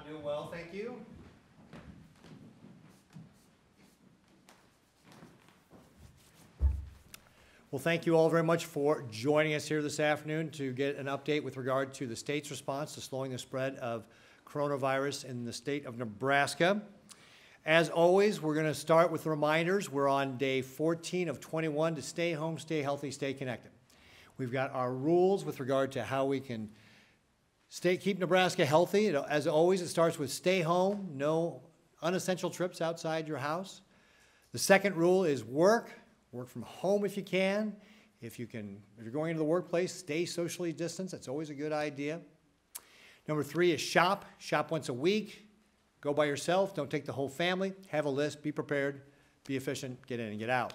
Doing well, thank you. Well, thank you all very much for joining us here this afternoon to get an update with regard to the state's response to slowing the spread of coronavirus in the state of Nebraska. As always, we're going to start with reminders. We're on day 14 of 21 to stay home, stay healthy, stay connected. We've got our rules with regard to how we can keep Nebraska healthy. As always, it starts with stay home, no unessential trips outside your house. The second rule is work from home if you can. If you're going into the workplace, stay socially distanced. That's always a good idea. Number 3 is shop once a week. Go by yourself, don't take the whole family. Have a list, be prepared, be efficient, get in and get out.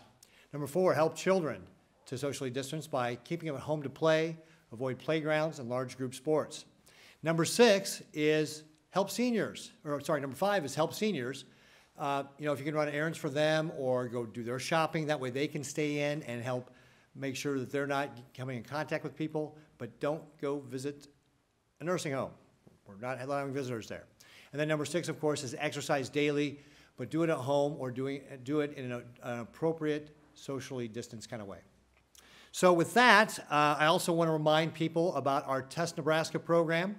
Number 4, help children to socially distance by keeping them at home to play, avoid playgrounds and large group sports. Number 6 is help seniors, number 5 is help seniors. If you can run errands for them or go do their shopping, that way they can stay in and help make sure that they're not coming in contact with people, but don't go visit a nursing home. We're not allowing visitors there. And then number 6, of course, is exercise daily, but do it at home or do it in an appropriate, socially distanced kind of way. So with that, I also want to remind people about our Test Nebraska program.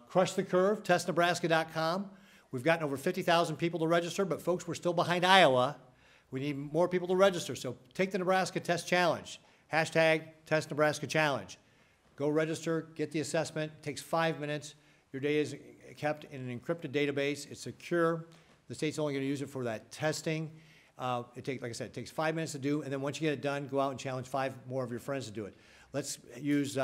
Crush the Curve, testnebraska.com. We've gotten over 50,000 people to register, but folks, we're still behind Iowa. We need more people to register, so take the Nebraska Test Challenge. Hashtag Test Nebraska Challenge. Go register, get the assessment. It takes 5 minutes. Your data is kept in an encrypted database. It's secure. The state's only going to use it for that testing. Like I said, it takes 5 minutes to do, and then once you get it done, go out and challenge 5 more of your friends to do it. Let's use,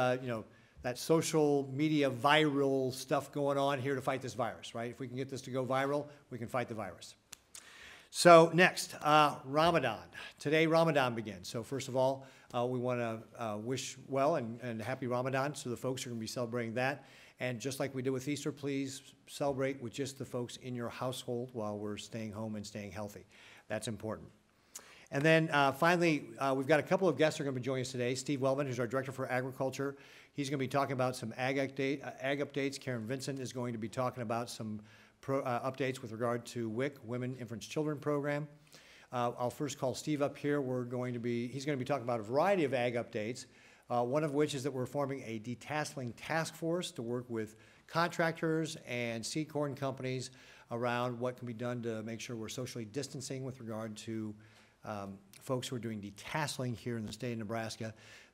that social media viral stuff going on here to fight this virus, right? If we can get this to go viral, we can fight the virus. So next, Ramadan. Today, Ramadan begins. So first of all, we want to wish well and happy Ramadan to the folks who are going to be celebrating that. And just like we did with Easter, please celebrate with just the folks in your household while we're staying home and staying healthy. That's important. And then finally, we've got a couple of guests who are going to be joining us today. Steve Wellman, who's our Director for Agriculture. He's going to be talking about some ag updates. Karen Vincent is going to be talking about some updates with regard to WIC, Women, Infants, Children program. I'll first call Steve up here. He's going to be talking about a variety of ag updates, one of which is that we're forming a detasseling task force to work with contractors and seed corn companies around what can be done to make sure we're socially distancing with regard to folks who are doing detasseling here in the state of Nebraska.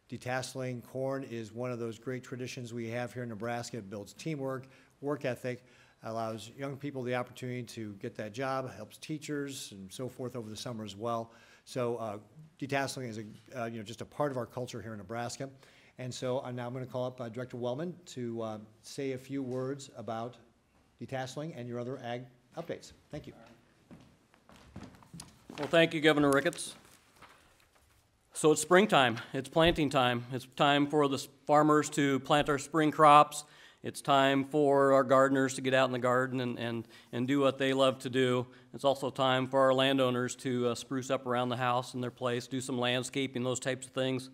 Detasseling corn is one of those great traditions we have here in Nebraska. It builds teamwork, work ethic, allows young people the opportunity to get that job, helps teachers and so forth over the summer as well. So detasseling is just a part of our culture here in Nebraska. And so now I'm going to call up Director Wellman to say a few words about detasseling and your other ag updates. Thank you. Well, thank you, Governor Ricketts. So it's springtime. It's planting time. It's time for the farmers to plant our spring crops. It's time for our gardeners to get out in the garden and do what they love to do. It's also time for our landowners to spruce up around the house and their place, do some landscaping, those types of things.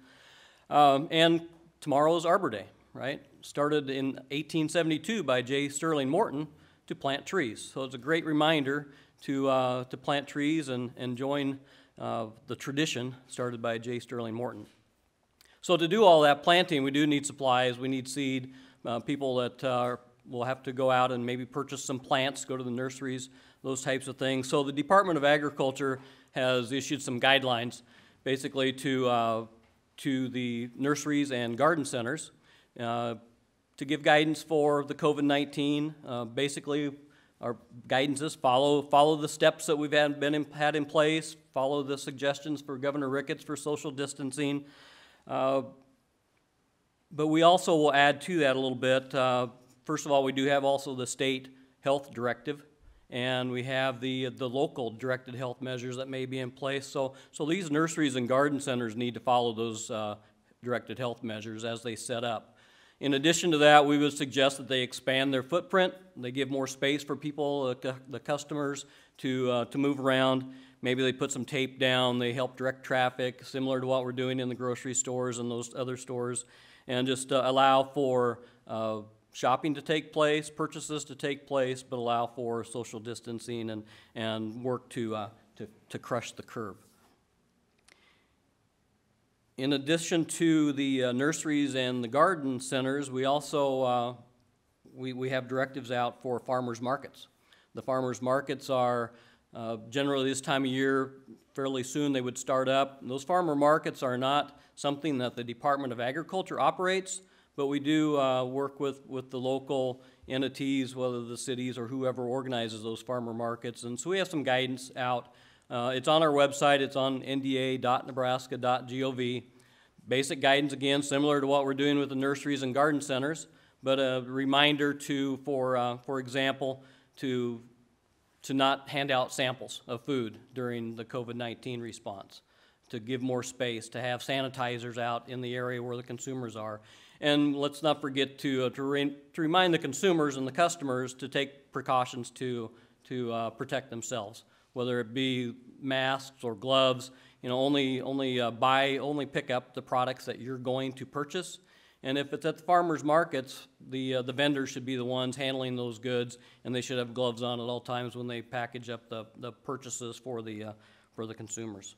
And tomorrow is Arbor Day, right? Started in 1872 by J. Sterling Morton to plant trees. So it's a great reminder to plant trees and join the tradition started by J. Sterling Morton. So to do all that planting, we do need supplies. We need seed. People that will have to go out and maybe purchase some plants, go to the nurseries, those types of things. So the Department of Agriculture has issued some guidelines basically to the nurseries and garden centers to give guidance for the COVID-19. Basically, our guidance is follow the steps that we've had in place, follow the suggestions for Governor Ricketts for social distancing. But we also will add to that a little bit. First of all, we do have also the state health directive, and we have the local directed health measures that may be in place. So these nurseries and garden centers need to follow those directed health measures as they set up. In addition to that, we would suggest that they expand their footprint. They give more space for people, the customers, to move around. Maybe they put some tape down. They help direct traffic, similar to what we're doing in the grocery stores and those other stores, and just allow for shopping to take place, purchases to take place, but allow for social distancing and work to crush the curve. In addition to the nurseries and the garden centers, we also we have directives out for farmers markets. The farmers markets are generally this time of year, fairly soon they would start up. And those farmer markets are not something that the Department of Agriculture operates, but we do work with the local entities, whether the cities or whoever organizes those farmer markets. And so we have some guidance out. It's on our website. It's on nda.nebraska.gov. Basic guidance, again, similar to what we're doing with the nurseries and garden centers, but a reminder to, for example, to not hand out samples of food during the COVID-19 response, to give more space, to have sanitizers out in the area where the consumers are. And let's not forget to remind the consumers and the customers to take precautions to protect themselves, whether it be masks or gloves. You know, only pick up the products that you're going to purchase. And if it's at the farmers markets, the vendors should be the ones handling those goods, and they should have gloves on at all times when they package up the purchases for the consumers.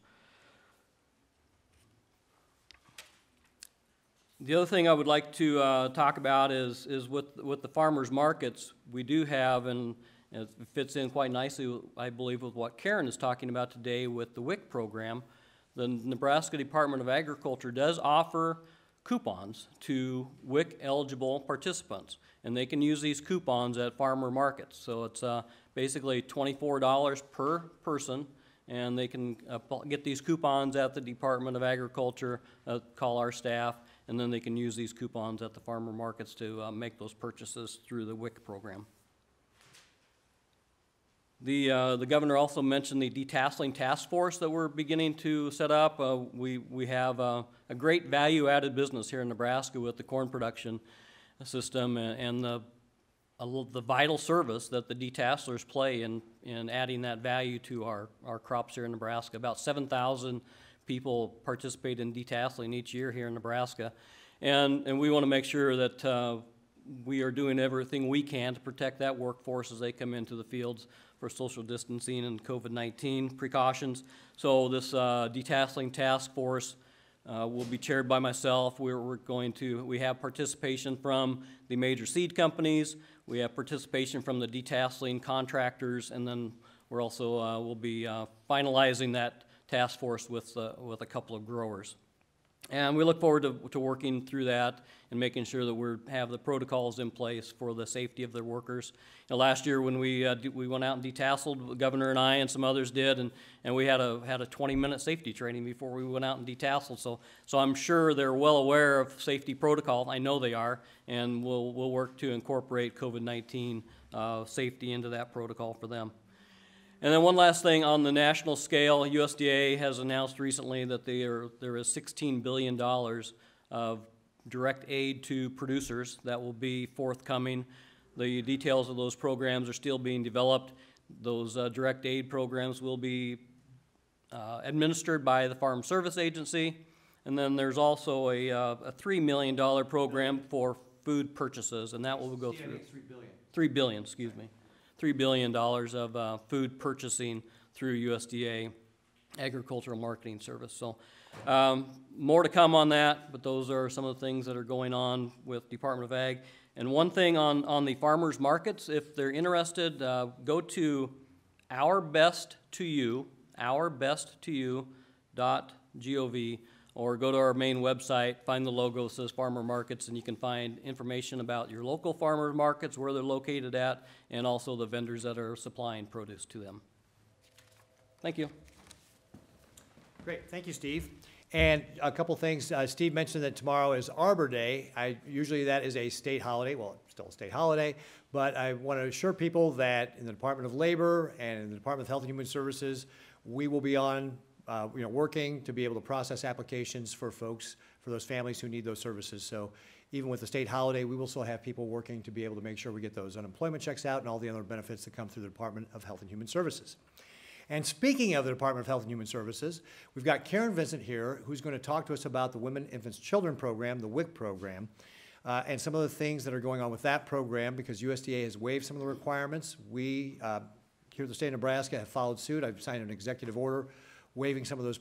The other thing I would like to talk about is with the farmers markets, we do have, and it fits in quite nicely, I believe, with what Karen is talking about today with the WIC program. The Nebraska Department of Agriculture does offer coupons to WIC-eligible participants, and they can use these coupons at farmer markets. So it's basically $24 per person, and they can get these coupons at the Department of Agriculture, call our staff, and then they can use these coupons at the farmer markets to make those purchases through the WIC program. The governor also mentioned the detasseling task force that we're beginning to set up. We have a great value-added business here in Nebraska with the corn production system and the vital service that the detasselers play in adding that value to our crops here in Nebraska. About 7,000 people participate in detasseling each year here in Nebraska, and we want to make sure that we are doing everything we can to protect that workforce as they come into the fields for social distancing and COVID-19 precautions. So this detasseling task force will be chaired by myself. We have participation from the major seed companies. We have participation from the detasseling contractors, and then we're also will be finalizing that task force with a couple of growers. And we look forward to working through that and making sure that we have the protocols in place for the safety of their workers. You know, last year when we went out and detasseled, the governor and I and some others did, and we had a 20-minute safety training before we went out and detasseled. So I'm sure they're well aware of safety protocol. I know they are, and we'll work to incorporate COVID-19 safety into that protocol for them. And then one last thing on the national scale, USDA has announced recently that there is $16 billion of direct aid to producers that will be forthcoming. The details of those programs are still being developed. Those direct aid programs will be administered by the Farm Service Agency. And then there's also a $3 million program for food purchases, and that will go through. $3 billion, excuse me. $3 billion of food purchasing through USDA Agricultural Marketing Service. So more to come on that, but those are some of the things that are going on with Department of Ag. And one thing on the farmers markets, if they're interested, go to ourbesttoyou.gov, or go to our main website, find the logo that says Farmer Markets, and you can find information about your local farmer markets, where they're located at, and also the vendors that are supplying produce to them. Thank you. Great, thank you, Steve. And a couple things, Steve mentioned that tomorrow is Arbor Day. Usually that is a state holiday, well, it's still a state holiday, but I want to assure people that in the Department of Labor and in the Department of Health and Human Services, we will be on working to be able to process applications for folks, for those families who need those services. So even with the state holiday, we will still have people working to be able to make sure we get those unemployment checks out and all the other benefits that come through the Department of Health and Human Services. And speaking of the Department of Health and Human Services, we've got Karen Vincent here, who's going to talk to us about the Women, Infants, Children program, the WIC program. And some of the things that are going on with that program, because USDA has waived some of the requirements, we here at the state of Nebraska have followed suit. I've signed an executive order waiving some of those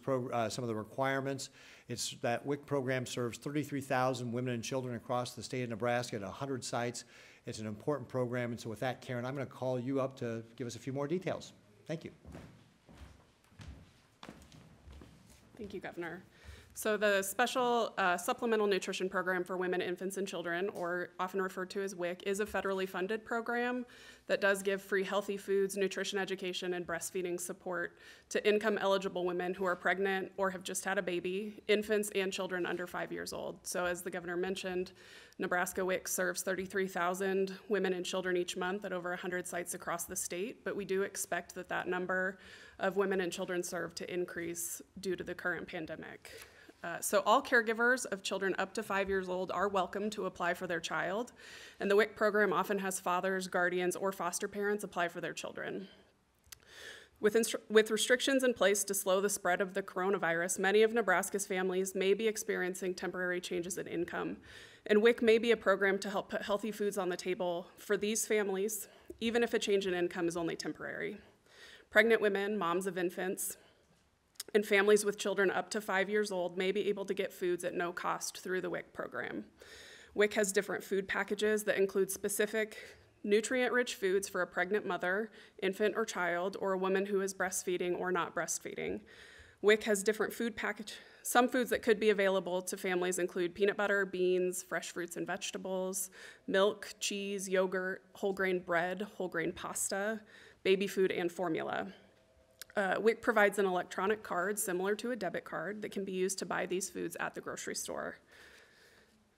some of the requirements. It's that WIC program serves 33,000 women and children across the state of Nebraska at 100 sites. It's an important program, and so with that, Karen, I'm going to call you up to give us a few more details. Thank you. Thank you, Governor. So the special supplemental nutrition program for women, infants, and children, or often referred to as WIC, is a federally funded program that does give free healthy foods, nutrition education, and breastfeeding support to income-eligible women who are pregnant or have just had a baby, infants, and children under 5 years old. So as the Governor mentioned, Nebraska WIC serves 33,000 women and children each month at over 100 sites across the state, but we do expect that that number of women and children served to increase due to the current pandemic. So all caregivers of children up to 5 years old are welcome to apply for their child, and the WIC program often has fathers, guardians, or foster parents apply for their children. With restrictions in place to slow the spread of the coronavirus, many of Nebraska's families may be experiencing temporary changes in income, and WIC may be a program to help put healthy foods on the table for these families, even if a change in income is only temporary. Pregnant women, moms of infants, and families with children up to 5 years old may be able to get foods at no cost through the WIC program. WIC has different food packages that include specific nutrient-rich foods for a pregnant mother, infant or child, or a woman who is breastfeeding or not breastfeeding. WIC has different food package. Some foods that could be available to families include peanut butter, beans, fresh fruits and vegetables, milk, cheese, yogurt, whole grain bread, whole grain pasta, baby food, and formula. WIC provides an electronic card similar to a debit card that can be used to buy these foods at the grocery store.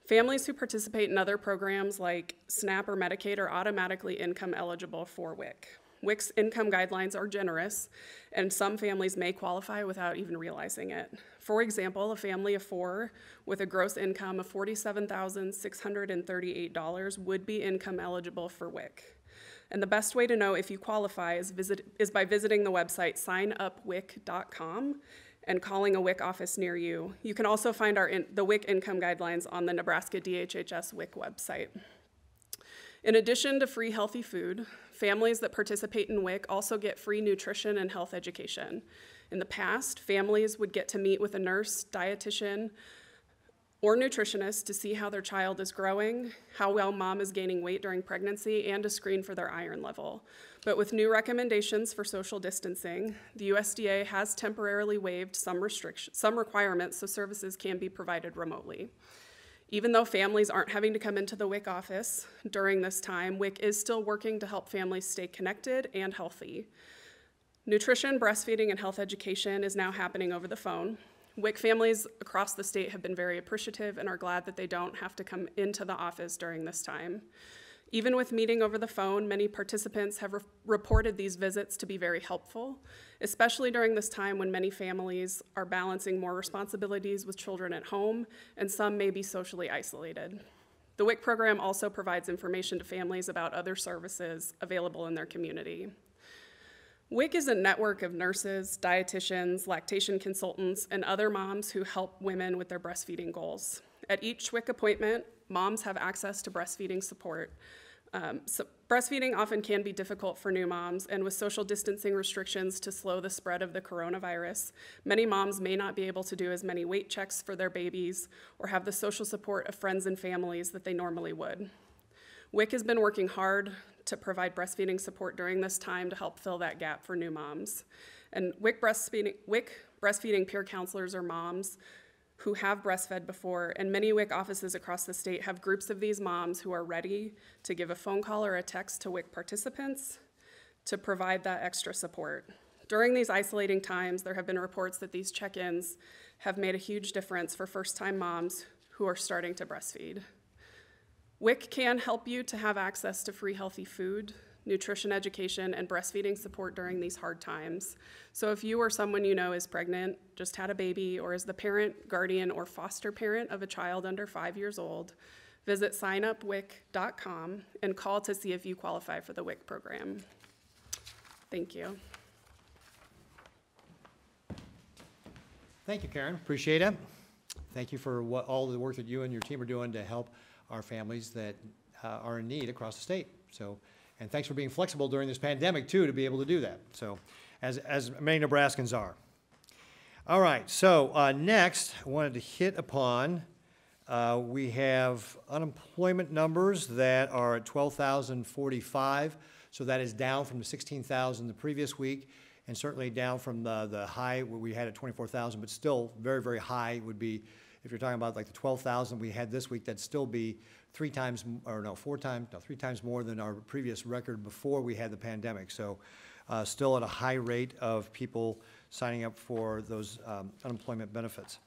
Families who participate in other programs like SNAP or Medicaid are automatically income eligible for WIC. WIC's income guidelines are generous, and some families may qualify without even realizing it. For example, a family of 4 with a gross income of $47,638 would be income eligible for WIC. And the best way to know if you qualify is by visiting the website signupwic.com and calling a WIC office near you. You can also find the WIC income guidelines on the Nebraska DHHS WIC website. In addition to free healthy food, families that participate in WIC also get free nutrition and health education. In the past, families would get to meet with a nurse, dietitian, or nutritionist to see how their child is growing, how well mom is gaining weight during pregnancy, and to screen for their iron level. But with new recommendations for social distancing, the USDA has temporarily waived some requirements so services can be provided remotely. Even though families aren't having to come into the WIC office during this time, WIC is still working to help families stay connected and healthy. Nutrition, breastfeeding, and health education is now happening over the phone. WIC families across the state have been very appreciative and are glad that they don't have to come into the office during this time. Even with meeting over the phone, many participants have reported these visits to be very helpful, especially during this time when many families are balancing more responsibilities with children at home, and some may be socially isolated. The WIC program also provides information to families about other services available in their community. WIC is a network of nurses, dietitians, lactation consultants, and other moms who help women with their breastfeeding goals. At each WIC appointment, moms have access to breastfeeding support. Breastfeeding often can be difficult for new moms, and with social distancing restrictions to slow the spread of the coronavirus, many moms may not be able to do as many weight checks for their babies or have the social support of friends and families that they normally would. WIC has been working hard to provide breastfeeding support during this time to help fill that gap for new moms. And WIC breastfeeding peer counselors are moms who have breastfed before, and many WIC offices across the state have groups of these moms who are ready to give a phone call or a text to WIC participants to provide that extra support. During these isolating times, there have been reports that these check-ins have made a huge difference for first-time moms who are starting to breastfeed. WIC can help you to have access to free healthy food, nutrition education, and breastfeeding support during these hard times. So if you or someone you know is pregnant, just had a baby, or is the parent, guardian, or foster parent of a child under 5 years old, visit signupwic.com and call to see if you qualify for the WIC program. Thank you. Thank you, Karen. Appreciate it. Thank you for all the work that you and your team are doing to help our families that are in need across the state. So, and thanks for being flexible during this pandemic too to be able to do that. So, as many Nebraskans are. All right, so next I wanted to hit upon, we have unemployment numbers that are at 12,045. So that is down from the 16,000 the previous week, and certainly down from the high where we had at 24,000, but still very, very high would be, if you're talking about like the 12,000 we had this week, that'd still be three times more than our previous record before we had the pandemic. So still at a high rate of people signing up for those unemployment benefits.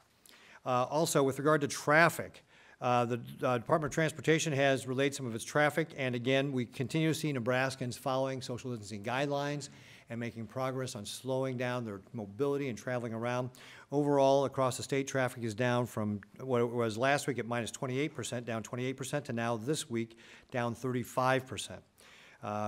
Also, with regard to traffic, the Department of Transportation has relayed some of its traffic, and again, we continue to see Nebraskans following social distancing guidelines and making progress on slowing down their mobility and traveling around. Overall, across the state, traffic is down from what it was last week at minus 28%, down 28%, to now this week, down 35%.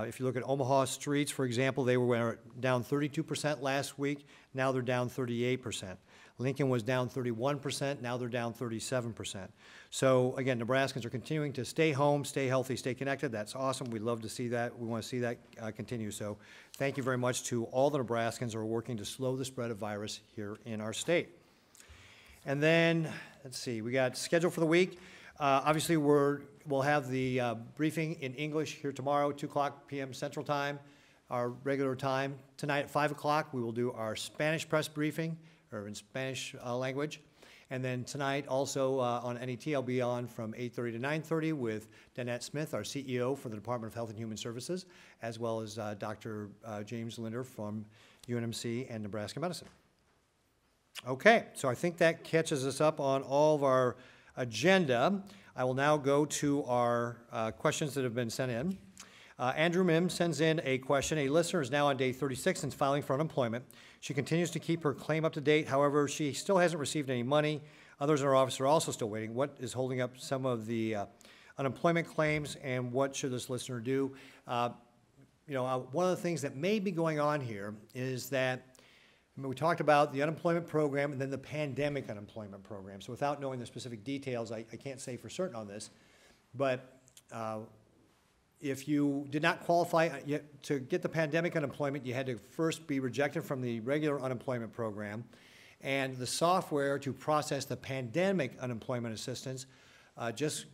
If you look at Omaha streets, for example, they were down 32% last week. Now they're down 38%. Lincoln was down 31%. Now they're down 37%. So again, Nebraskans are continuing to stay home, stay healthy, stay connected. That's awesome. We'd love to see that. We want to see that continue. So thank you very much to all the Nebraskans who are working to slow the spread of virus here in our state. And then, let's see, we got scheduled for the week. Obviously, we'll have the briefing in English here tomorrow, 2 p.m. Central Time, our regular time. Tonight at 5 o'clock, we will do our Spanish press briefing, or in Spanish language. And then tonight, also on NET, I'll be on from 8:30 to 9:30 with Danette Smith, our CEO for the Department of Health and Human Services, as well as Dr. James Linder from UNMC and Nebraska Medicine. Okay, so I think that catches us up on all of our agenda. I will now go to our questions that have been sent in. Andrew Mims sends in a question. A listener is now on day 36 since filing for unemployment. She continues to keep her claim up to date. However, she still hasn't received any money. Others in her office are also still waiting. What is holding up some of the unemployment claims, and what should this listener do? One of the things that may be going on here is that we talked about the unemployment program and then the pandemic unemployment program. So without knowing the specific details, I can't say for certain on this. But if you did not qualify to get the pandemic unemployment, you had to first be rejected from the regular unemployment program. And the software to process the pandemic unemployment assistance just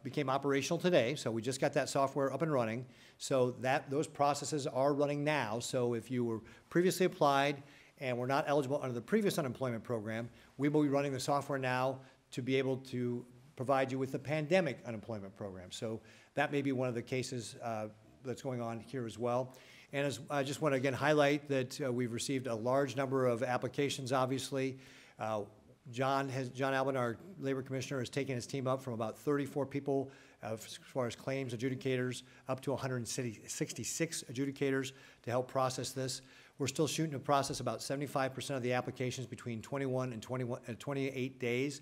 became operational today. So we just got that software up and running. So those processes are running now. So if you were previously applied and were not eligible under the previous unemployment program, we will be running the software now to be able to provide you with the pandemic unemployment program. So that may be one of the cases that's going on here as well. And I just want to again highlight that we've received a large number of applications, obviously. John Albin, our labor commissioner, has taken his team up from about 34 people as far as claims adjudicators up to 166 adjudicators to help process this. We're still shooting to process about 75% of the applications between 21 and 28 days.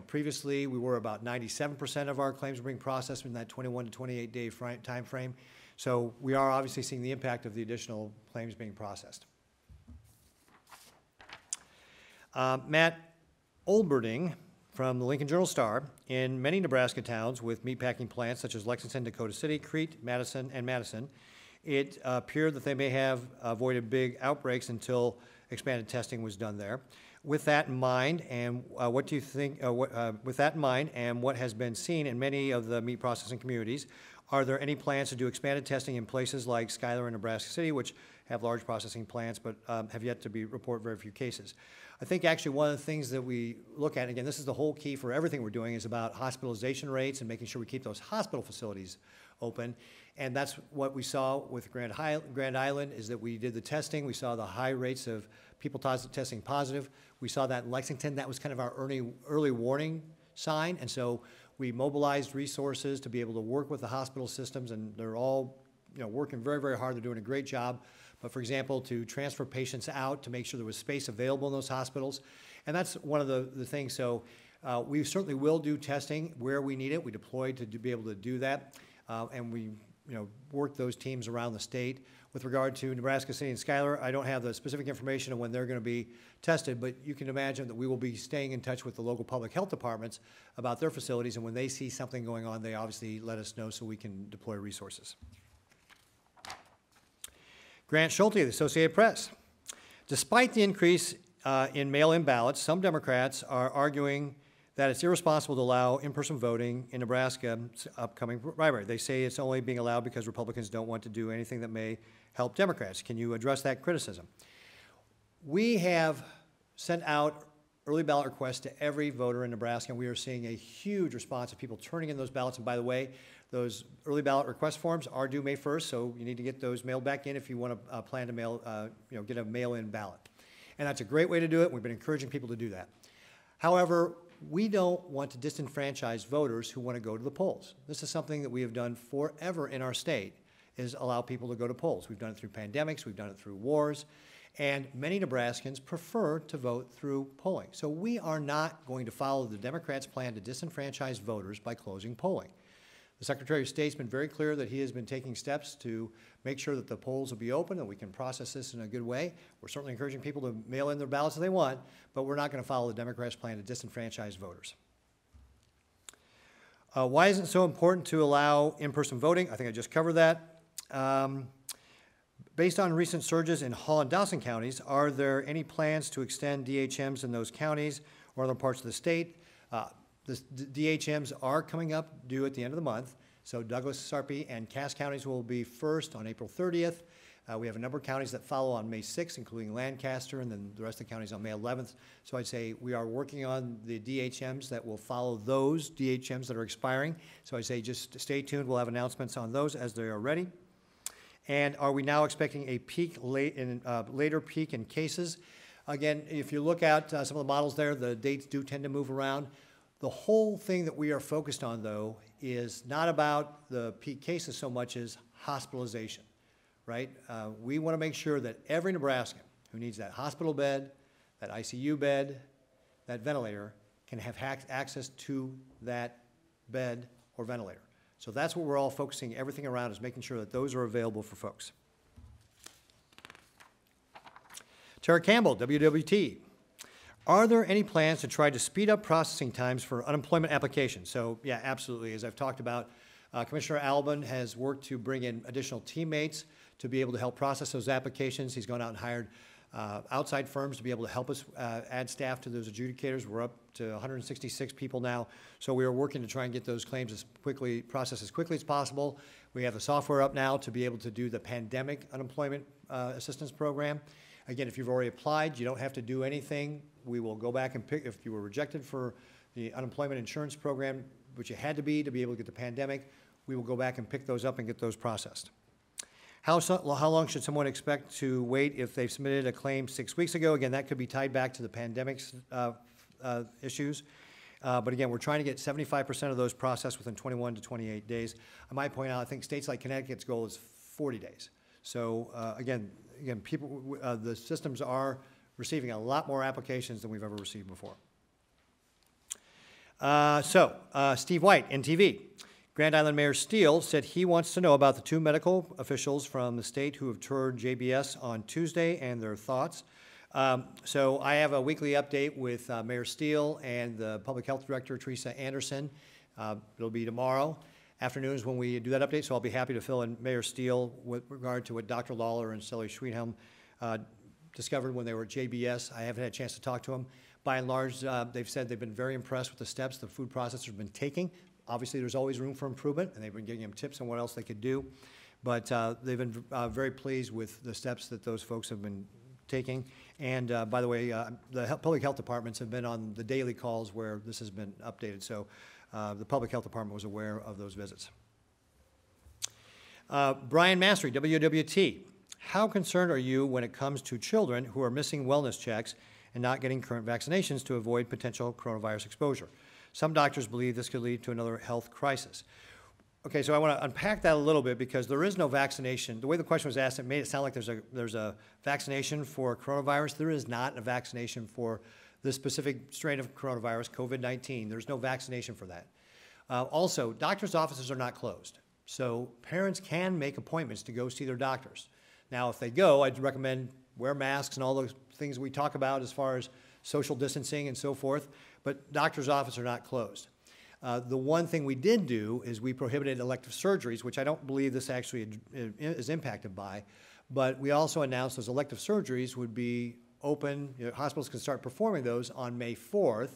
Previously we were about 97% of our claims were being processed in that 21 to 28 day time frame. So we are obviously seeing the impact of the additional claims being processed. Matt Olberding from the Lincoln Journal-Star: in many Nebraska towns with meatpacking plants such as Lexington, Dakota City, Crete, Madison, it appeared that they may have avoided big outbreaks until expanded testing was done there. With that in mind, and what do you think? With that in mind, and what has been seen in many of the meat processing communities, are there any plans to do expanded testing in places like Schuyler and Nebraska City, which have large processing plants but have yet to report very few cases? I think actually one of the things that we look at, again, this is the whole key for everything we're doing, is about hospitalization rates and making sure we keep those hospital facilities open. And that's what we saw with Grand Island, is that we did the testing. We saw the high rates of people testing positive. We saw that in Lexington. That was kind of our early warning sign. And so we mobilized resources to be able to work with the hospital systems, and they're all working very, very hard. They're doing a great job. But for example, to transfer patients out, to make sure there was space available in those hospitals. And that's one of the things. So we certainly will do testing where we need it. We deployed to be able to do that. And we work those teams around the state. With regard to Nebraska City and Schuyler, I don't have the specific information on when they're going to be tested, but you can imagine that we will be staying in touch with the local public health departments about their facilities, and when they see something going on, they obviously let us know so we can deploy resources. Grant Schulte of the Associated Press. Despite the increase in mail-in ballots, some Democrats are arguing that it's irresponsible to allow in-person voting in Nebraska's upcoming primary. They say it's only being allowed because Republicans don't want to do anything that may help Democrats. Can you address that criticism? We have sent out early ballot requests to every voter in Nebraska, and we are seeing a huge response of people turning in those ballots. And by the way, those early ballot request forms are due May 1st, so you need to get those mailed back in if you want to plan to get a mail-in ballot. And that's a great way to do it. We've been encouraging people to do that. However, we don't want to disenfranchise voters who want to go to the polls. This is something that we have done forever in our state, is allow people to go to polls. We've done it through pandemics, we've done it through wars, and many Nebraskans prefer to vote through polling. So we are not going to follow the Democrats' plan to disenfranchise voters by closing polling. The Secretary of State's been very clear that he has been taking steps to make sure that the polls will be open and we can process this in a good way. We're certainly encouraging people to mail in their ballots if they want, but we're not going to follow the Democrats' plan to disenfranchise voters. Why is it so important to allow in-person voting? I think I just covered that. Based on recent surges in Hall and Dawson counties, are there any plans to extend DHMs in those counties or other parts of the state? The DHMs are coming up due at the end of the month. So Douglas, Sarpy, and Cass counties will be first on April 30th. We have a number of counties that follow on May 6th, including Lancaster, and then the rest of the counties on May 11th. So I'd say we are working on the DHMs that will follow those DHMs that are expiring. So I'd say just stay tuned. We'll have announcements on those as they are ready. And are we now expecting a peak later peak in cases? Again, if you look at some of the models there, the dates do tend to move around. The whole thing that we are focused on, though, is not about the peak cases so much as hospitalization, right? We want to make sure that every Nebraskan who needs that hospital bed, that ICU bed, that ventilator, can have access to that bed or ventilator. So that's what we're all focusing everything around, is making sure that those are available for folks. Tara Campbell, WWT. Are there any plans to try to speed up processing times for unemployment applications? So, yeah, absolutely. As I've talked about, Commissioner Albin has worked to bring in additional teammates to be able to help process those applications. He's gone out and hired outside firms to be able to help us add staff to those adjudicators. We're up to 166 people now. So we are working to try and get those claims processed as quickly as possible. We have the software up now to be able to do the pandemic unemployment assistance program. Again, if you've already applied, you don't have to do anything. We will go back and pick, if you were rejected for the unemployment insurance program, which you had to be able to get the pandemic, we will go back and pick those up and get those processed. How long should someone expect to wait if they've submitted a claim 6 weeks ago? Again, that could be tied back to the pandemic issues. But again, we're trying to get 75% of those processed within 21 to 28 days. I might point out, I think states like Connecticut's goal is 40 days. So again, people, the systems are receiving a lot more applications than we've ever received before. Steve White, NTV. Grand Island Mayor Steele said he wants to know about the 2 medical officials from the state who have toured JBS on Tuesday and their thoughts. So I have a weekly update with Mayor Steele and the Public Health Director, Teresa Anderson. It'll be tomorrow afternoon is when we do that update, so I'll be happy to fill in Mayor Steele with regard to what Dr. Lawler and Sally Schwedhelm discovered when they were at JBS. I haven't had a chance to talk to them. By and large, they've said they've been very impressed with the steps the food processors have been taking. Obviously, there's always room for improvement, and they've been giving them tips on what else they could do. But they've been very pleased with the steps that those folks have been taking. And by the way, the public health departments have been on the daily calls where this has been updated. So the public health department was aware of those visits. Brian Mastery, WWT. How concerned are you when it comes to children who are missing wellness checks and not getting current vaccinations to avoid potential coronavirus exposure? Some doctors believe this could lead to another health crisis. Okay, so I want to unpack that a little bit because there is no vaccination. The way the question was asked, it made it sound like there's a vaccination for coronavirus. There is not a vaccination for this specific strain of coronavirus, COVID-19. There's no vaccination for that. Also, doctors' offices are not closed. So parents can make appointments to go see their doctors. Now, if they go, I'd recommend wear masks and all those things we talk about as far as social distancing and so forth, but doctor's offices are not closed. The one thing we did do is we prohibited elective surgeries, which I don't believe this actually is impacted by, but we also announced those elective surgeries would be open, hospitals can start performing those on May 4th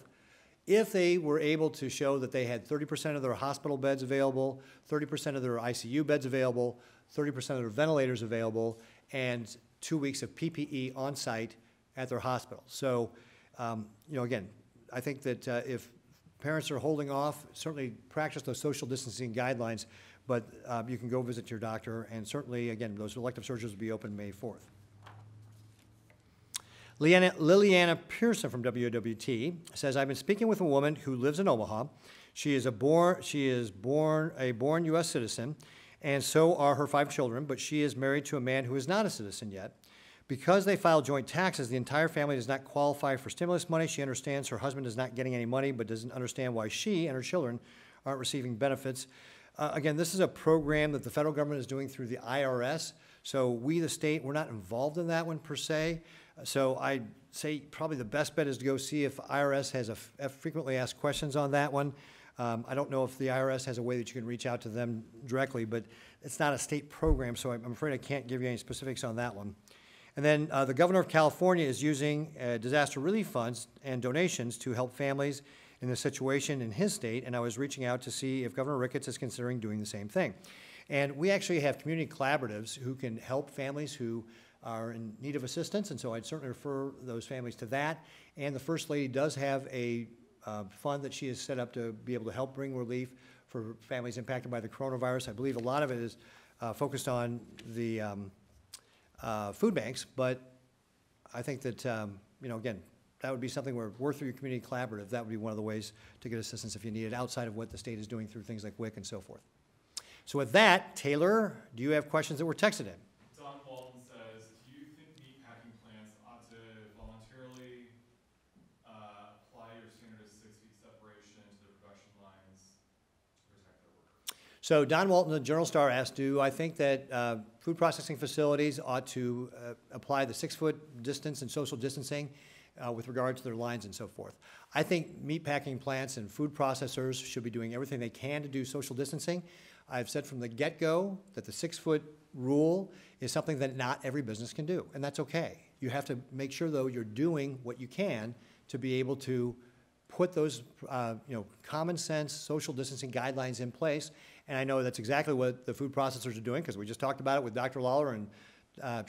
if they were able to show that they had 30% of their hospital beds available, 30% of their ICU beds available, 30% of their ventilators available, and 2 weeks of PPE on site at their hospital. So, again, I think that if parents are holding off, certainly practice those social distancing guidelines, but you can go visit your doctor, and certainly, again, those elective surgeries will be open May 4th. Liliana Pearson from WOWT says, I've been speaking with a woman who lives in Omaha. She is born U.S. citizen, and so are her 5 children, but she is married to a man who is not a citizen yet. Because they file joint taxes, the entire family does not qualify for stimulus money. She understands her husband is not getting any money, but doesn't understand why she and her children aren't receiving benefits. Again, this is a program that the federal government is doing through the IRS. So we, the state, we're not involved in that one per se. So I'd say probably the best bet is to go see if IRS has a frequently asked questions on that one. I don't know if the IRS has a way that you can reach out to them directly, but it's not a state program, so I'm afraid I can't give you any specifics on that one. And then the governor of California is using disaster relief funds and donations to help families in the situation in his state, and I was reaching out to see if Governor Ricketts is considering doing the same thing. And we actually have community collaboratives who can help families who are in need of assistance, and so I'd certainly refer those families to that. And the First Lady does have a fund that she has set up to be able to help bring relief for families impacted by the coronavirus. I believe a lot of it is focused on the food banks, but I think that, again, that would be something where work through your community collaborative. That would be one of the ways to get assistance if you need it outside of what the state is doing through things like WIC and so forth. So with that, Taylor, do you have questions that were texted in? Don Walton says, do you think meatpacking plants ought to voluntarily apply your standard of 6 feet separation to the production lines to protect their workers? So Don Walton, the Journal Star, asked, do I think that food processing facilities ought to apply the 6-foot distance and social distancing with regard to their lines and so forth? I think meatpacking plants and food processors should be doing everything they can to do social distancing. I've said from the get-go that the 6-foot rule is something that not every business can do, and that's okay. You have to make sure, though, you're doing what you can to be able to put those common sense social distancing guidelines in place. And I know that's exactly what the food processors are doing, because we just talked about it with Dr. Lawler and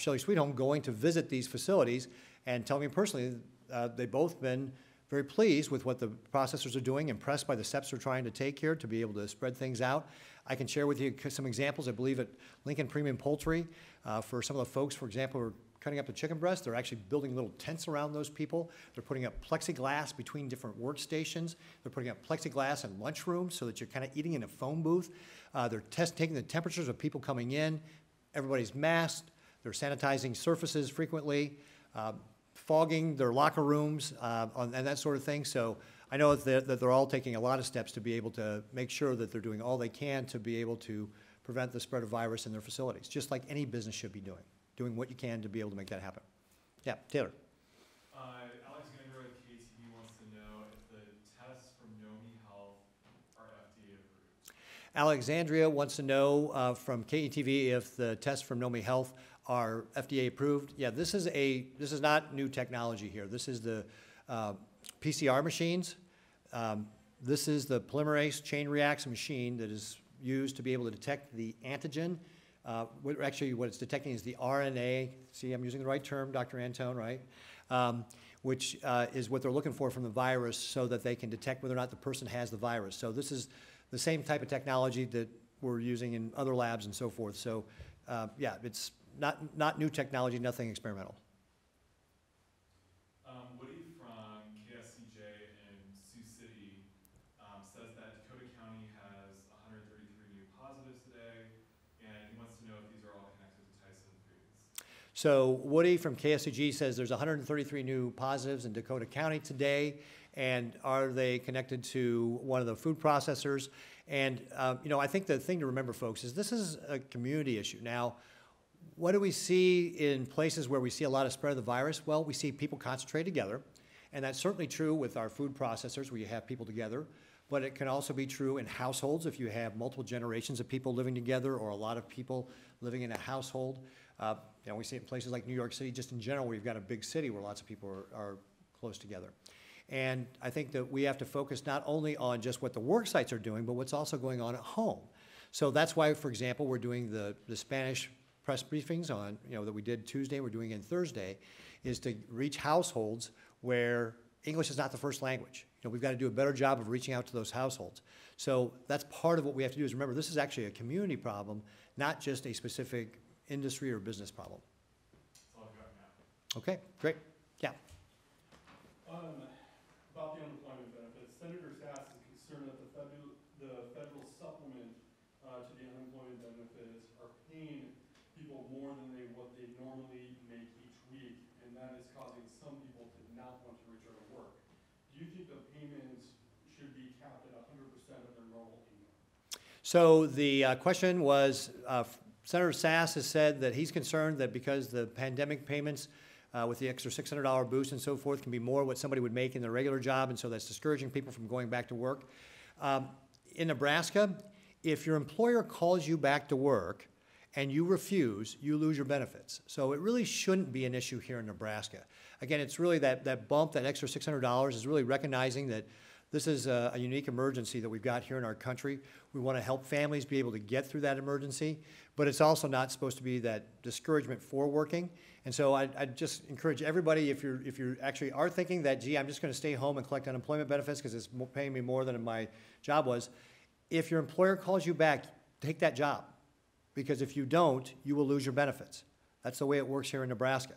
Shelley Sweetholm going to visit these facilities and telling me personally they've both been very pleased with what the processors are doing, impressed by the steps they're trying to take here to be able to spread things out. I can share with you some examples. I believe at Lincoln Premium Poultry, for some of the folks, for example, who are cutting up the chicken breast, they're actually building little tents around those people. They're putting up plexiglass between different workstations. They're putting up plexiglass in lunchrooms so that you're kind of eating in a phone booth. They're taking the temperatures of people coming in. Everybody's masked. They're sanitizing surfaces frequently, fogging their locker rooms, and that sort of thing. So I know that they're all taking a lot of steps to be able to make sure that they're doing all they can to be able to prevent the spread of virus in their facilities, just like any business should be doing what you can to be able to make that happen. Yeah, Taylor. Alexandra with KTV wants to know if the tests from Nomi Health are FDA approved. Alexandria wants to know from KETV if the tests from Nomi Health are FDA approved. Yeah, this is not new technology here. This is the PCR machines. This is the polymerase chain reaction machine that is used to be able to detect the antigen. What it's detecting is the RNA. See, I'm using the right term, Dr. Antone, right? Which is what they're looking for from the virus so that they can detect whether or not the person has the virus. So this is the same type of technology that we're using in other labs and so forth. So yeah, it's not new technology, nothing experimental. Woody from KSCJ in Sioux City says that Dakota County has 133 new positives today, and he wants to know if these are all connected to Tyson Foods. So Woody from KSCG says there's 133 new positives in Dakota County today, And are they connected to one of the food processors? And, I think the thing to remember, folks, is this is a community issue. Now, what do we see in places where we see a lot of spread of the virus? Well, we see people concentrate together, and that's certainly true with our food processors where you have people together, but it can also be true in households if you have multiple generations of people living together or a lot of people living in a household. We see it in places like New York City, just in general, we've got a big city where lots of people are close together. And I think that we have to focus not only on just what the work sites are doing, but what's also going on at home. So that's why, for example, we're doing the Spanish press briefings on, that we did Tuesday, we're doing it Thursday, is to reach households where English is not the first language. We've got to do a better job of reaching out to those households. So that's part of what we have to do is remember, this is actually a community problem, not just a specific industry or business problem. That's all I've got now. Okay, great. Yeah. About the unemployment benefits, Senator Sass is concerned that the federal supplement to the unemployment benefits are paying people more than what they normally make each week, and that is causing some people to not want to return to work. Do you think the payments should be capped at 100% of their normal income? So the question was, Senator Sass has said that he's concerned that because the pandemic payments with the extra $600 boost and so forth can be more what somebody would make in their regular job, and so that's discouraging people from going back to work. In Nebraska, if your employer calls you back to work and you refuse, you lose your benefits. So it really shouldn't be an issue here in Nebraska. Again, it's really that bump, that extra $600 is really recognizing that this is a unique emergency that we've got here in our country. We want to help families be able to get through that emergency, but it's also not supposed to be that discouragement for working. And so I'd just encourage everybody, if you actually are thinking that, gee, I'm just going to stay home and collect unemployment benefits because it's paying me more than my job was, if your employer calls you back, take that job. Because if you don't, you will lose your benefits. That's the way it works here in Nebraska.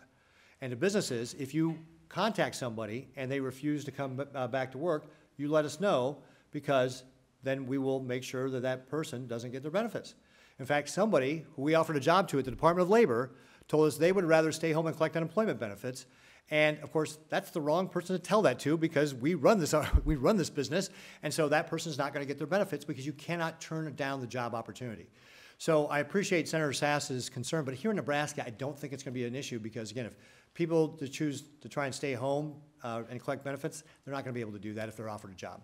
And to businesses, if you contact somebody and they refuse to come back to work, you let us know, because then we will make sure that that person doesn't get their benefits. In fact, somebody who we offered a job to at the Department of Labor told us they would rather stay home and collect unemployment benefits. And of course, that's the wrong person to tell that to, because we run this business, and so that person's not going to get their benefits because you cannot turn down the job opportunity. So I appreciate Senator Sass's concern, but here in Nebraska, I don't think it's going to be an issue because, again, if people choose to try and stay home and collect benefits, they're not going to be able to do that if they're offered a job.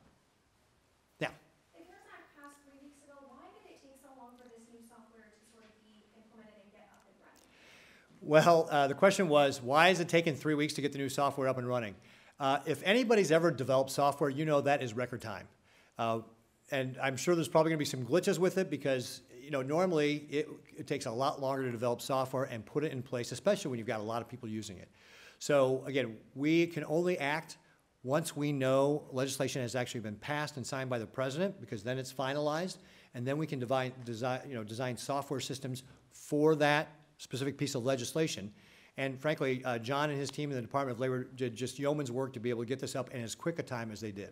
Yeah. The CARES Act passed 3 weeks ago. Why did it take so long for this new software to sort of be implemented and get up and running? Well, the question was, why has it taken 3 weeks to get the new software up and running? If anybody's ever developed software, you know that is record time. And I'm sure there's probably going to be some glitches with it because, normally it takes a lot longer to develop software and put it in place, especially when you've got a lot of people using it. So again, we can only act once we know legislation has actually been passed and signed by the president, because then it's finalized, and then we can design software systems for that specific piece of legislation. And frankly, John and his team in the Department of Labor did just yeoman's work to be able to get this up in as quick a time as they did.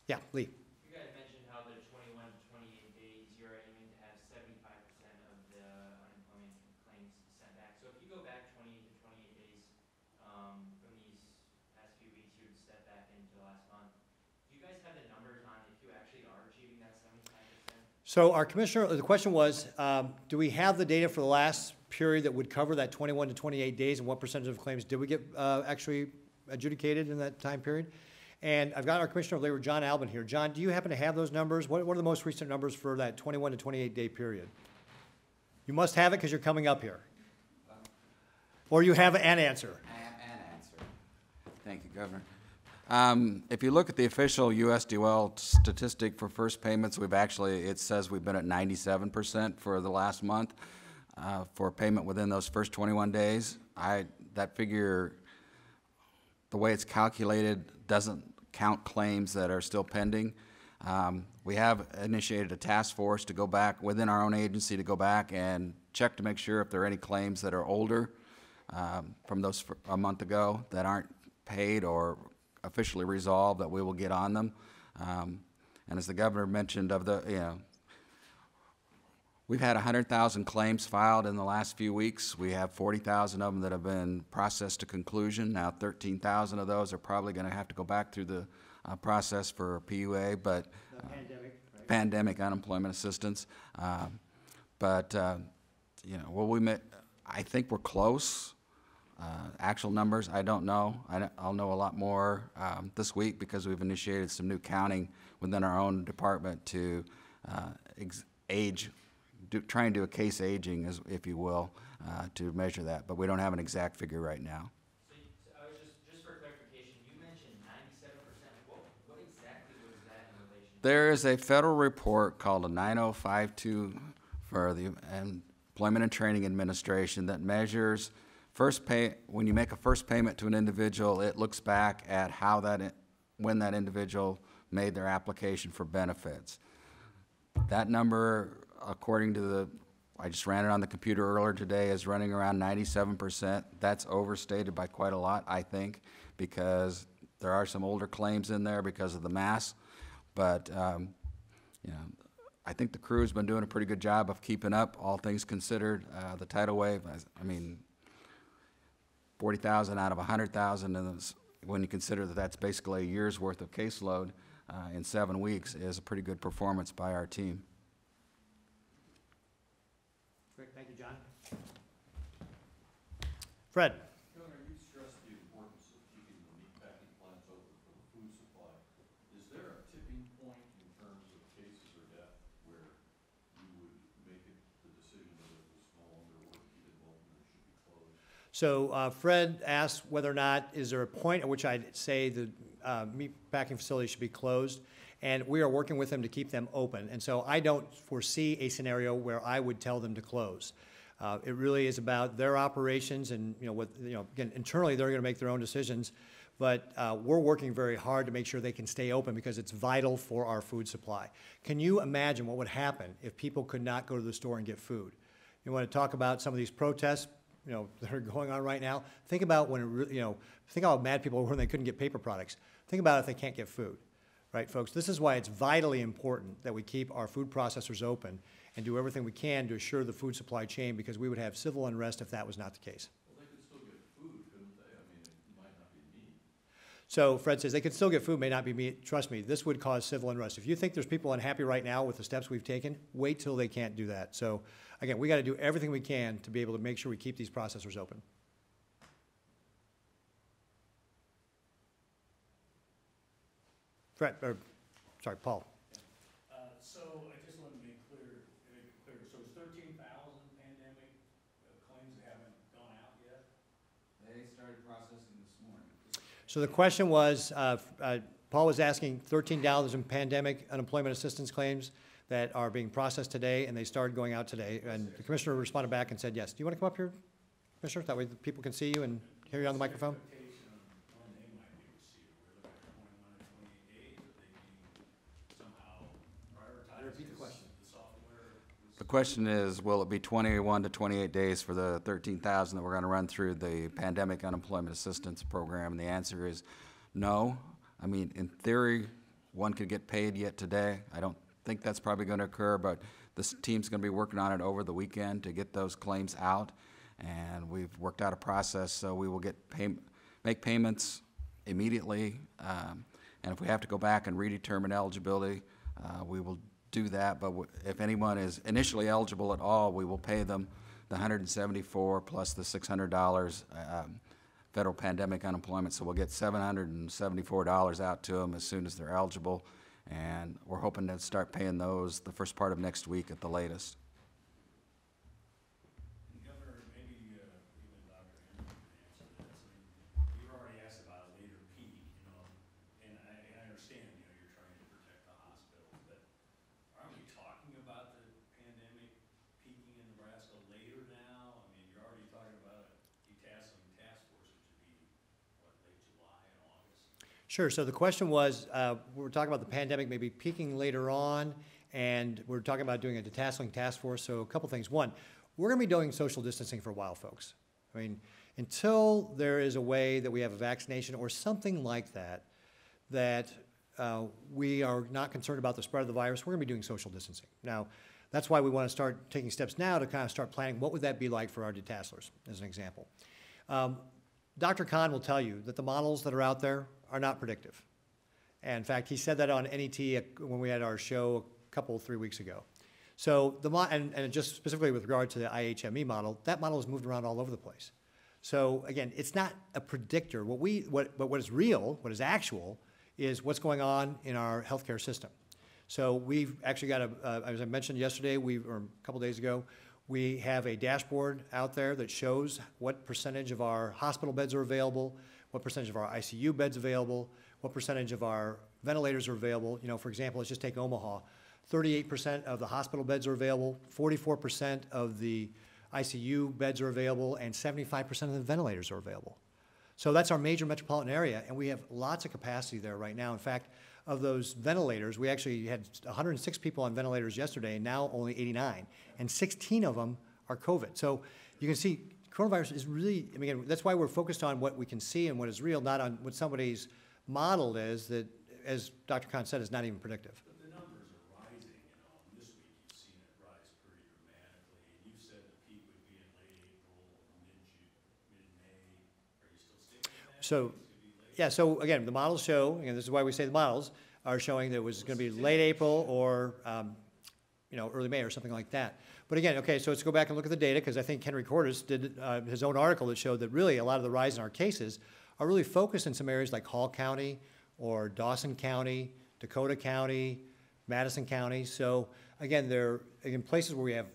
Yeah, Lee. You guys mentioned how the 21 to 28 days, you're aiming to have 75% of the unemployment claims sent back. So if you go back 20 to 28 days from these past few weeks, you would step back into last month. Do you guys have the numbers on if you actually are achieving that 75%? So our commissioner, the question was, do we have the data for the last period that would cover that 21 to 28 days, and what percentage of claims did we get actually adjudicated in that time period? And I've got our Commissioner of Labor, John Albin, here. John, do you happen to have those numbers? What are the most recent numbers for that 21 to 28 day period? You must have it because you're coming up here. Or you have an answer. I have an answer. Thank you, Governor. If you look at the official USDOL statistic for first payments, it says we've been at 97% for the last month for payment within those first 21 days. That figure, the way it's calculated, doesn't count claims that are still pending. We have initiated a task force to go back within our own agency to go back and check to make sure if there are any claims that are older from those a month ago that aren't paid or officially resolved, that we will get on them. And as the governor mentioned, We've had 100,000 claims filed in the last few weeks. We have 40,000 of them that have been processed to conclusion. Now 13,000 of those are probably going to have to go back through the process for PUA, but The pandemic, right? pandemic unemployment assistance. You know, I think we're close. Actual numbers, I don't know. I'll know a lot more this week because we've initiated some new counting within our own department to try and do a case aging, if you will, to measure that. But we don't have an exact figure right now. So I was just for clarification, you mentioned 97%. What exactly was that in relation to? There is a federal report called a 9052 for the Employment and Training Administration that measures when you make a first payment to an individual, it looks back at when that individual made their application for benefits. That number, according to I just ran it on the computer earlier today, is running around 97%. That's overstated by quite a lot, I think, because there are some older claims in there because of the mass. But, you know, I think the crew's been doing a pretty good job of keeping up, all things considered. The tidal wave, I mean, 40,000 out of 100,000, and when you consider that that's basically a year's worth of caseload in 7 weeks, is a pretty good performance by our team. Great, thank you, John. Fred? Governor, you stressed the importance of keeping the meatpacking plants open for the food supply. Is there a tipping point in terms of cases or death where you would make the decision that it was no longer worth keeping open and it should be closed? So Fred asked whether or not, is there a point at which I'd say the meat packing facility should be closed? And we are working with them to keep them open. And so I don't foresee a scenario where I would tell them to close. It really is about their operations and, again, internally they're going to make their own decisions. But we're working very hard to make sure they can stay open because it's vital for our food supply. Can you imagine what would happen if people could not go to the store and get food? You want to talk about some of these protests that are going on right now? Think about think how mad people were when they couldn't get paper products. Think about if they can't get food, right, folks? This is why it's vitally important that we keep our food processors open and do everything we can to assure the food supply chain, because we would have civil unrest if that was not the case. Well, they could still get food, couldn't they? I mean, it might not be meat. So Fred says they could still get food, may not be meat. Trust me, this would cause civil unrest. If you think there's people unhappy right now with the steps we've taken, wait till they can't do that. So again, we got to do everything we can to be able to make sure we keep these processors open. Paul. So I just want to make it clear. So it's 13,000 pandemic claims that haven't gone out yet? They started processing this morning. So the question was, Paul was asking $13 pandemic unemployment assistance claims that are being processed today, and they started going out today. And the commissioner responded back and said, yes. Do you want to come up here, Commissioner? That way the people can see you and hear you on the microphone. When they might be received, we're looking at 21 to 28 days, that they can somehow prioritize. Repeat the question. The software. The question is, will it be 21 to 28 days for the 13,000 that we're going to run through the pandemic unemployment assistance program? And the answer is no. I mean, in theory, one could get paid yet today. I don't think that's probably going to occur, but this team's going to be working on it over the weekend to get those claims out. And we've worked out a process so we will make payments immediately. And if we have to go back and redetermine eligibility, we will do that. But if anyone is initially eligible at all, we will pay them the $174 plus the $600 federal pandemic unemployment. So we'll get $774 out to them as soon as they're eligible. And we're hoping to start paying those the first part of next week at the latest. Governor, maybe even Dr. Henry can answer this. I mean, you've already asked about a later peak, and I understand, you're trying to protect the hospitals, but aren't we talking about the pandemic peaking in Nebraska later now? I mean, you're already talking about a detasseling task force, which would be, what, late July and August? Sure. So the question was, we're talking about the pandemic maybe peaking later on, and we're talking about doing a detasseling task force. So a couple things. One, we're going to be doing social distancing for a while, folks. I mean, until there is a way that we have a vaccination or something like that, we are not concerned about the spread of the virus, we're going to be doing social distancing. Now, That's why we want to start taking steps now to kind of start planning what would that be like for our detasselers, as an example. Dr. Kahn will tell you that the models that are out there are not predictive. And in fact, he said that on NET when we had our show a 3 weeks ago. So and just specifically with regard to the IHME model, that model has moved around all over the place. So again, it's not a predictor. What is real, what is actual, is what's going on in our healthcare system. So we've actually got as I mentioned yesterday, or a couple days ago, we have a dashboard out there that shows what percentage of our hospital beds are available, what percentage of our ICU beds available, what percentage of our ventilators are available. You know, for example, let's just take Omaha. 38% of the hospital beds are available, 44% of the ICU beds are available, and 75% of the ventilators are available. So that's our major metropolitan area, and we have lots of capacity there right now. In fact, of those ventilators, we actually had 106 people on ventilators yesterday, and now only 89, and 16 of them are COVID. So you can see coronavirus is really, I mean, again, that's why we're focused on what we can see and what is real, not on what somebody's modeled is that, as Dr. Kahn said, is not even predictive. But the numbers are rising, you know, and this week you've seen it rise pretty dramatically, and you said the peak would be in late April or mid-May. Are you still sticking with that? So, yeah, so again, the models show, and this is why we say the models are showing that it was going to be late April or you know, early May or something like that. But again, okay, so let's go back and look at the data, because I think Henry Cordes did his own article that showed that really a lot of the rise in our cases are really focused in some areas like Hall County or Dawson County, Dakota County, Madison County. So again, they're in places where we have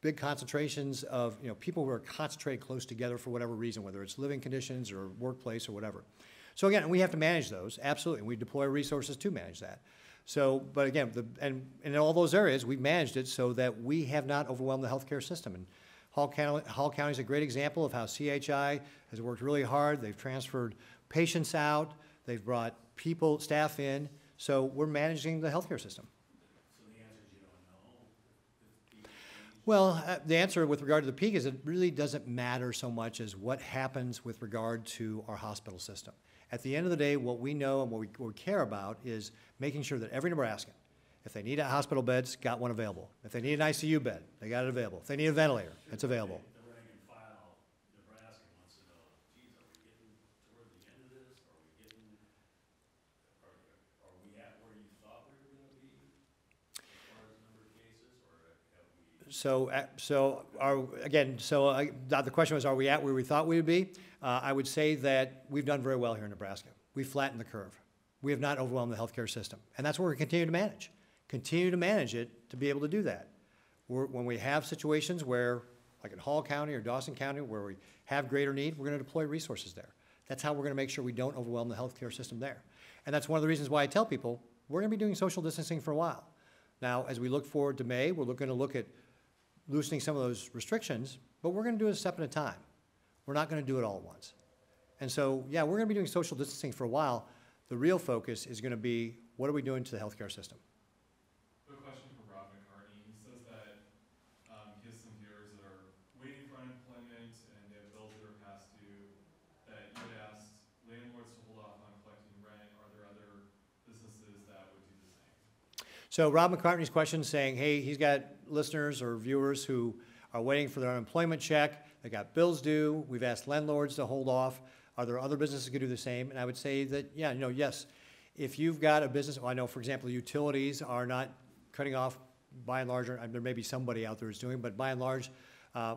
big concentrations of, you know, people who are concentrated close together for whatever reason, whether it's living conditions or workplace or whatever. So again, we have to manage those, absolutely. We deploy resources to manage that. So, but again, and in all those areas, we've managed it so that we have not overwhelmed the healthcare system. And Hall County is a great example of how CHI has worked really hard. They've transferred patients out. They've brought staff in. So we're managing the healthcare system. So the answer is you don't know? Well, the answer with regard to the peak is it really doesn't matter so much as what happens with regard to our hospital system. At the end of the day, what we know and what we care about is making sure that every Nebraskan, if they need a hospital beds, got one available. If they need an ICU bed, they got it available. If they need a ventilator, it's available. The rank and file Nebraska wants to know, geez, are we getting toward the end of this? Are we at where you thought we were going to be as far as the number of cases, or have we? The question was, are we at where we thought we would be? I would say that we've done very well here in Nebraska. We've flattened the curve. We have not overwhelmed the healthcare system. And that's what we continue to manage. Continue to manage it to be able to do that. When we have situations where, like in Hall County or Dawson County, where we have greater need, we're going to deploy resources there. That's how we're going to make sure we don't overwhelm the healthcare system there. And that's one of the reasons why I tell people we're going to be doing social distancing for a while. Now, as we look forward to May, we're going to look at loosening some of those restrictions, but we're going to do it a step at a time. We're not going to do it all at once. And so, yeah, we're going to be doing social distancing for a while. The real focus is going to be, what are we doing to the healthcare system? A question for Rob McCartney. He says that he has some viewers that are waiting for unemployment and they have bills that are past due, that you had asked landlords to hold off on collecting rent. Are there other businesses that would do the same? So Rob McCartney's question is saying, hey, he's got listeners or viewers who are waiting for their unemployment check. They got bills due. We've asked landlords to hold off. Are there other businesses that could do the same? And I would say that, yeah, you know, yes. If you've got a business, well, I know, for example, utilities are not cutting off, by and large, there may be somebody out there who's doing, but by and large,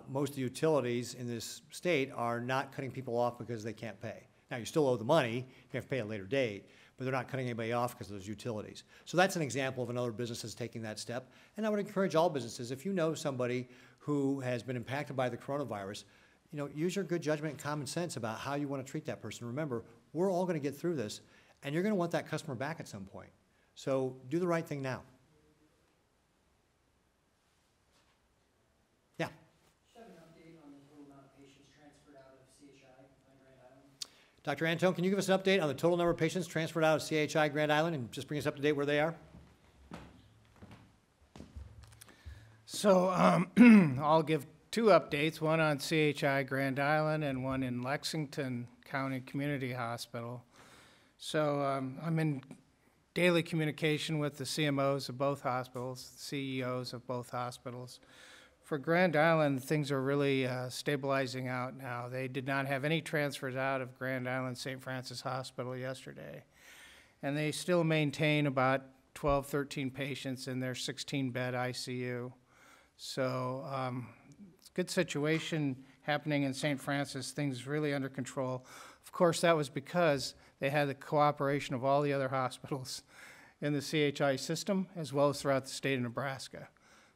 most of the utilities in this state are not cutting people off because they can't pay. Now, you still owe the money. You have to pay at a later date, but they're not cutting anybody off because of those utilities. So that's an example of another business that's taking that step. And I would encourage all businesses, if you know somebody who has been impacted by the coronavirus, you know, use your good judgment and common sense about how you want to treat that person. Remember, we're all going to get through this, and you're going to want that customer back at some point. So do the right thing now. Yeah? Should have an update on the total amount of patients transferred out of CHI on Grand Island. Dr. Antone, can you give us an update on the total number of patients transferred out of CHI Grand Island and just bring us up to date where they are? So I'll give two updates, one on CHI Grand Island and one in Lexington County Community Hospital. So I'm in daily communication with the CMOs of both hospitals, CEOs of both hospitals. For Grand Island, things are really stabilizing out now. They did not have any transfers out of Grand Island St. Francis Hospital yesterday. And they still maintain about 12, 13 patients in their 16-bed ICU. So it's a good situation happening in St. Francis. Things really under control. Of course, that was because they had the cooperation of all the other hospitals in the CHI system, as well as throughout the state of Nebraska.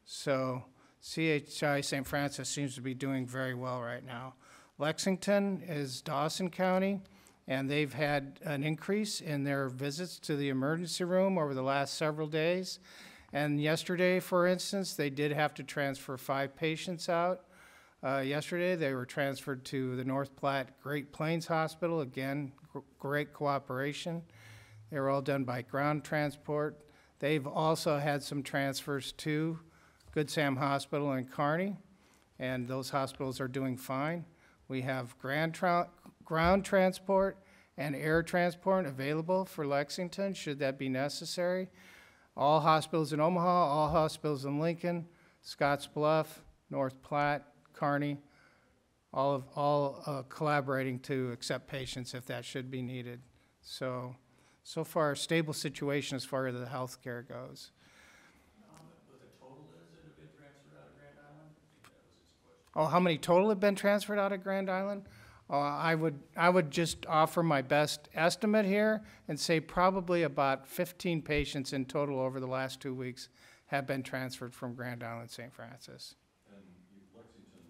So CHI St. Francis seems to be doing very well right now. Lexington is Dawson County, and they've had an increase in their visits to the emergency room over the last several days. And yesterday, for instance, they did have to transfer 5 patients out. Yesterday, they were transferred to the North Platte Great Plains Hospital. Again, great cooperation. They were all done by ground transport. They've also had some transfers to Good Sam Hospital in Kearney, and those hospitals are doing fine. We have ground transport and air transport available for Lexington, should that be necessary. All hospitals in Omaha, all hospitals in Lincoln, Scotts Bluff, North Platte, Kearney, all collaborating to accept patients if that should be needed. So far, a stable situation as far as the health care goes. What the total is that have been transferred out of Grand Island? I think that was his question. Oh, how many total have been transferred out of Grand Island? I would just offer my best estimate here and say probably about 15 patients in total over the last 2 weeks have been transferred from Grand Island St. Francis. And Lexington,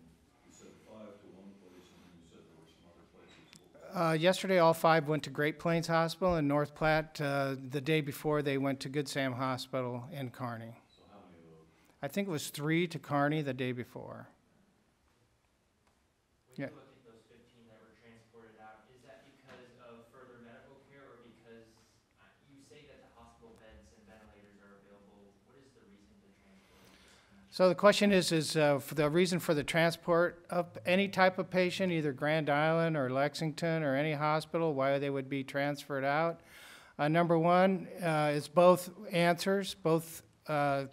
you said 5 to one place, and then you said there were some other places. Yesterday, all 5 went to Great Plains Hospital in North Platte. The day before, they went to Good Sam Hospital in Kearney. So how many of those? I think it was 3 to Kearney the day before. When Yeah. you look at those 15 that were transported out, is that because of further medical care, or because you say that the hospital beds and ventilators are available? What is the reason to transport? So the question is for the reason for the transport of any type of patient, either Grand Island or Lexington or any hospital, why they would be transferred out. Number one is both answers, both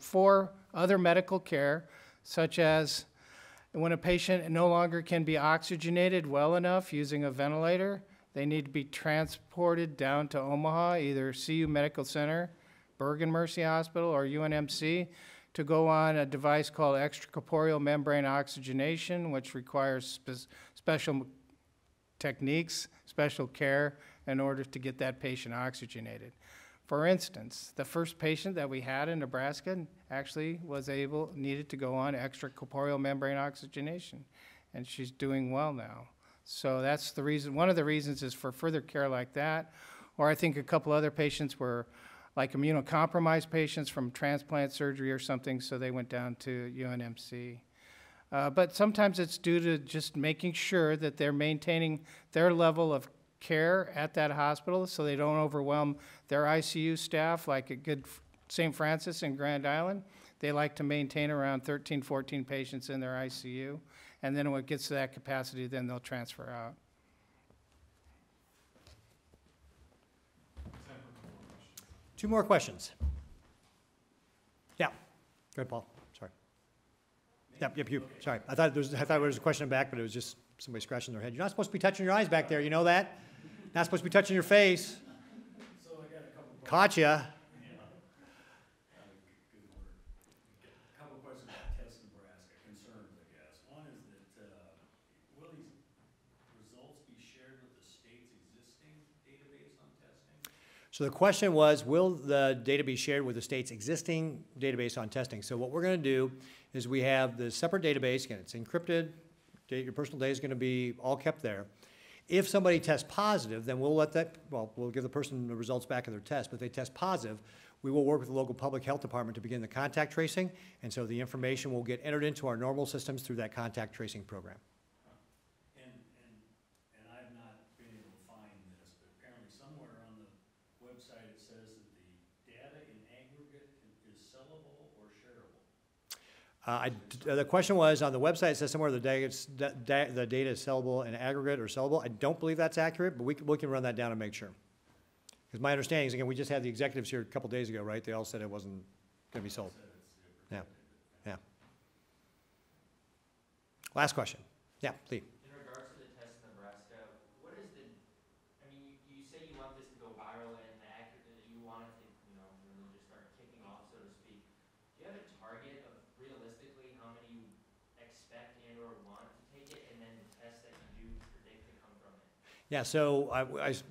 for other medical care, such as when a patient no longer can be oxygenated well enough using a ventilator, they need to be transported down to Omaha, either CU Medical Center, Bergen Mercy Hospital, or UNMC, to go on a device called extracorporeal membrane oxygenation, which requires special techniques, special care in order to get that patient oxygenated. For instance, the first patient that we had in Nebraska actually needed to go on extracorporeal membrane oxygenation, and she's doing well now. So that's the reason. One of the reasons is for further care like that, or I think a couple other patients were like immunocompromised patients from transplant surgery or something, so they went down to UNMC. But sometimes it's due to just making sure that they're maintaining their level of care at that hospital so they don't overwhelm their ICU staff like at Good St. Francis and Grand Island. They like to maintain around 13, 14 patients in their ICU, and then when it gets to that capacity, then they'll transfer out. Time for a couple more questions. 2 more questions. Yeah, go ahead, Paul, sorry. Yep, you, sorry. I thought there was a question back, but it was just somebody scratching their head. You're not supposed to be touching your eyes back there, you know that? Not supposed to be touching your face. So I got a couple questions. Caught ya. Good order. A couple questions about Test Nebraska, concerns, I guess. One is that, will these results be shared with the state's existing database on testing? So the question was, will the data be shared with the state's existing database on testing? So what we're going to do is we have the separate database, again, it's encrypted, your personal data is going to be all kept there. If somebody tests positive, then we'll we'll give the person the results back of their test, but if they test positive, we will work with the local public health department to begin the contact tracing, and so the information will get entered into our normal systems through that contact tracing program. And I've not been able to find this, but apparently somewhere on the website it says that the data in aggregate is sellable or shareable. The question was, on the website, it says somewhere the data is sellable in aggregate or sellable. I don't believe that's accurate, but we can run that down and make sure. Because my understanding is, again, we just had the executives here a couple days ago, right? They all said it wasn't going to be sold. Yeah, yeah. Last question. Yeah, please. In regards to the test in Nebraska, what is the, I mean, you say you want this to go viral and you want it to, you know, really just start kicking off, so to speak. Do you have a target of realistically how many you expect and or want to take it, and then the tests that you do predict to come from it? Yeah, so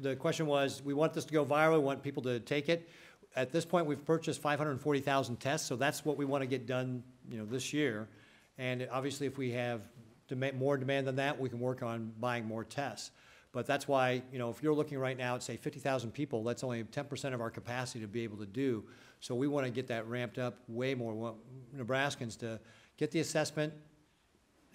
the question was, we want this to go viral, we want people to take it. At this point, we've purchased 540,000 tests, so that's what we want to get done, you know, this year. And obviously, if we have more demand than that, we can work on buying more tests. But that's why, you know, if you're looking right now at, say, 50,000 people, that's only 10% of our capacity to be able to do. So we want to get that ramped up way more. We want Nebraskans to get the assessment.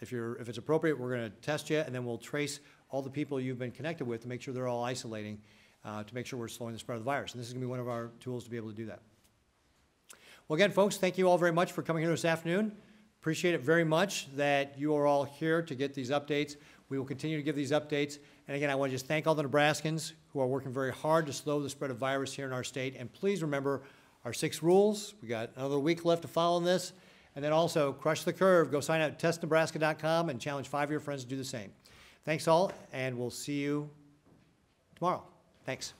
If it's appropriate, we're going to test you, and then we'll trace all the people you've been connected with to make sure they're all isolating, to make sure we're slowing the spread of the virus. And this is going to be one of our tools to be able to do that. Well, again, folks, thank you all very much for coming here this afternoon. Appreciate it very much that you are all here to get these updates. We will continue to give these updates. And again, I want to just thank all the Nebraskans who are working very hard to slow the spread of virus here in our state. And please remember our 6 rules. We got another week left to follow this. And then also, crush the curve. Go sign up at testnebraska.com and challenge 5 of your friends to do the same. Thanks all, and we'll see you tomorrow. Thanks.